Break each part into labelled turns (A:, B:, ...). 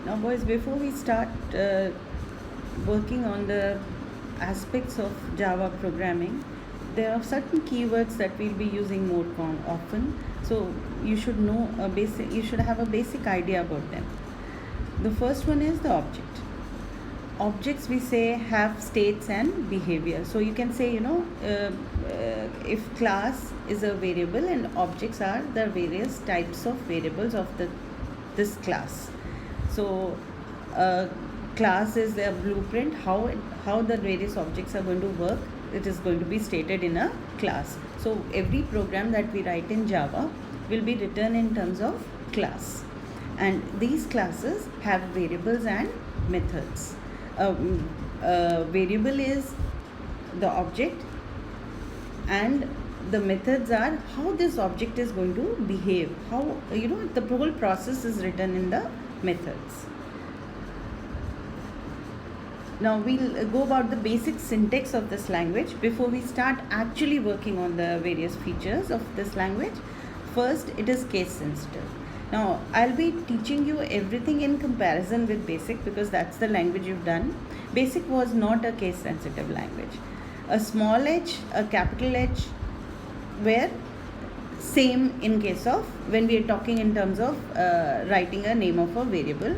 A: Now boys, before we start working on the aspects of Java programming, there are certain keywords that we'll be using more often. So you should know you should have a basic idea about them. The first one is the object. Objects, we say, have states and behavior. So you can say, if class is a variable and objects are the various types of variables of this class. So class is the blueprint, how the various objects are going to work. It is going to be stated in a class. So every program that we write in Java will be written in terms of class, and these classes have variables and methods. Variable is the object, and the methods are how this object is going to behave, how the whole process is written in the methods. Now we'll go about the basic syntax of this language before we start actually working on the various features of this language. First, it is case sensitive. Now I'll be teaching you everything in comparison with Basic because that's the language you've done. Basic was not a case sensitive language. A small h, a capital H were same in case of when we are talking in terms of writing a name of a variable.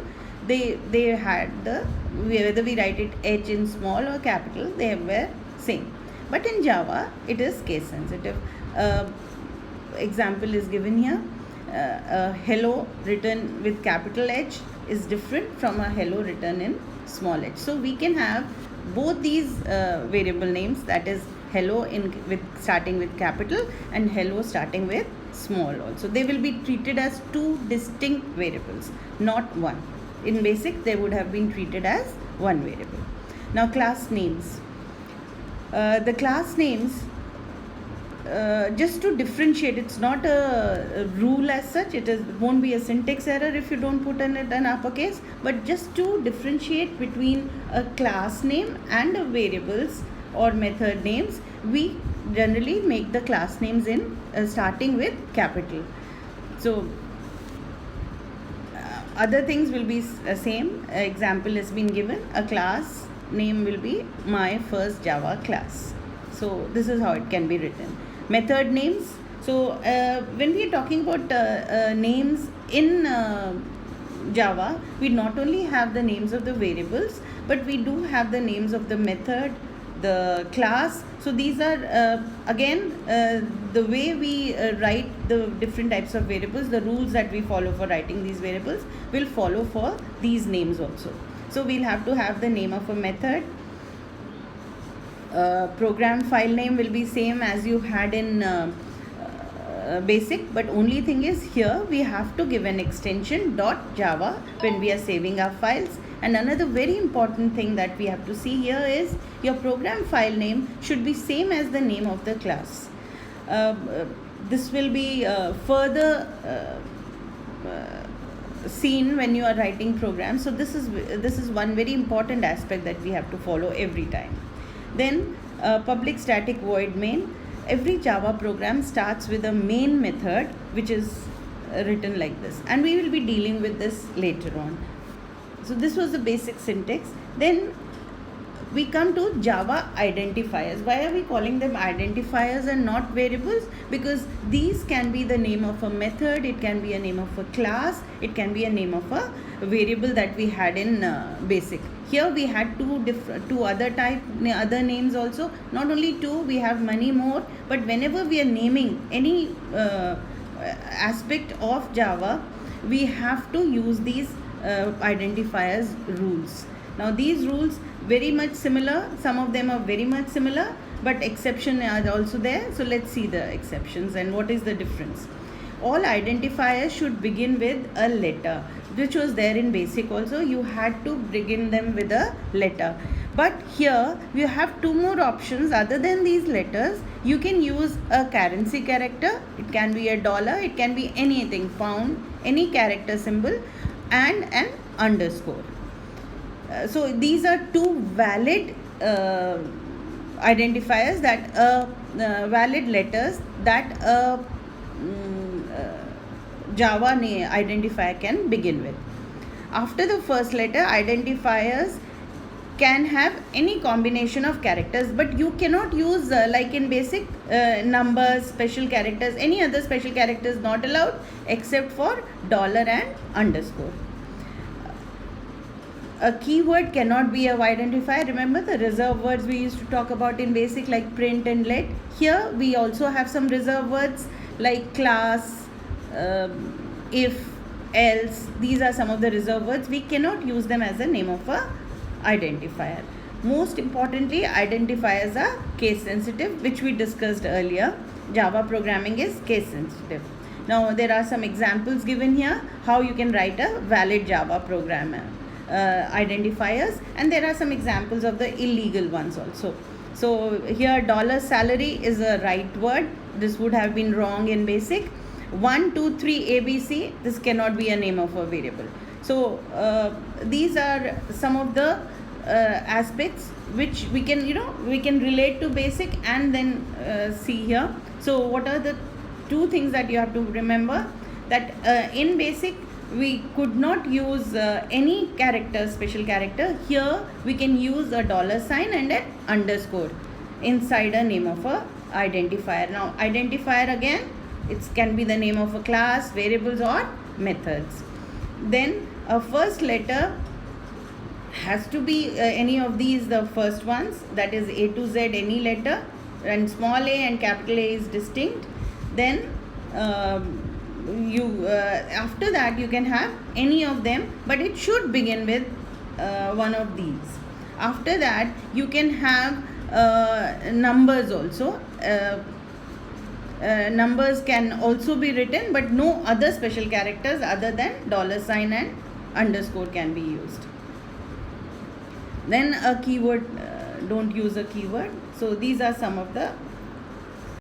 A: They had whether we write it h in small or capital, they were same. But in Java, it is case sensitive. Example is given here. Hello written with capital H is different from a hello written in small h. So we can have both these variable names, that is hello with starting with capital and hello starting with small also. They will be treated as two distinct variables, not one. In Basic, they would have been treated as one variable. Now class names. The class names, just to differentiate, it's not a rule as such. It won't be a syntax error if you don't put in it an uppercase, but just to differentiate between a class name and a variables or method names, we generally make the class names in starting with capital. So other things will be same. Example has been given. A class name will be my first Java class. So this is how it can be written. Method names. So when we are talking about names in Java, we not only have the names of the variables, but we do have the names of the method, the class. So these are again the way we write the different types of variables, the rules that we follow for writing these variables will follow for these names also. So we'll have to have the name of a method. Program file name will be same as you had in Basic, but only thing is here we have to give an extension .java when we are saving our files. And another very important thing that we have to see here is your program file name should be same as the name of the class. This will be further seen when you are writing programs. So this is one very important aspect that we have to follow every time. Then public static void main. Every Java program starts with a main method which is written like this, and we will be dealing with this later on. So this was the basic syntax. Then we come to Java identifiers. Why are we calling them identifiers and not variables? Because these can be the name of a method, it can be a name of a class, it can be a name of a variable that we had in Basic. Here we had two other names also. Not only two, we have many more. But whenever we are naming any aspect of Java, we have to use these identifiers rules. Now these rules very much similar. Some of them are very much similar, but exceptions are also there. So let's see the exceptions and what is the difference. All identifiers should begin with a letter, which was there in Basic also. You had to begin them with a letter. But here you have two more options other than these letters. You can use a currency character. It can be a dollar, it can be anything, pound, any character symbol, and an underscore. So these are two valid identifiers, that valid letters that Java identifier can begin with. After the first letter, identifiers can have any combination of characters, but you cannot use like in basic numbers, special characters, any other special characters not allowed except for dollar and underscore. A keyword cannot be a identifier. Remember the reserve words we used to talk about in basic, like print and let. Here we also have some reserve words like class, if, else. These are some of the reserve words. We cannot use them as a name of a identifier. Most importantly, identifiers are case sensitive, which we discussed earlier. Java programming is case sensitive. Now there are some examples given here how you can write a valid Java program identifiers, and there are some examples of the illegal ones also. So here $salary is a right word. This would have been wrong in basic. 1, 2, 3 ABC, this cannot be a name of a variable. So these are some of the aspects which we can relate to basic and then see here. So what are the two things that you have to remember? That in basic we could not use any character, special character. Here we can use a $sign and an underscore inside a name of a identifier. Now identifier, again, it can be the name of a class, variables or methods. Then a first letter has to be any of these, the first ones, that is A to Z, any letter, and small a and capital A is distinct. Then after that you can have any of them, but it should begin with one of these. After that you can have numbers also. Numbers can also be written, but no other special characters other than $sign and underscore can be used. Then a keyword, don't use a keyword. So these are some of the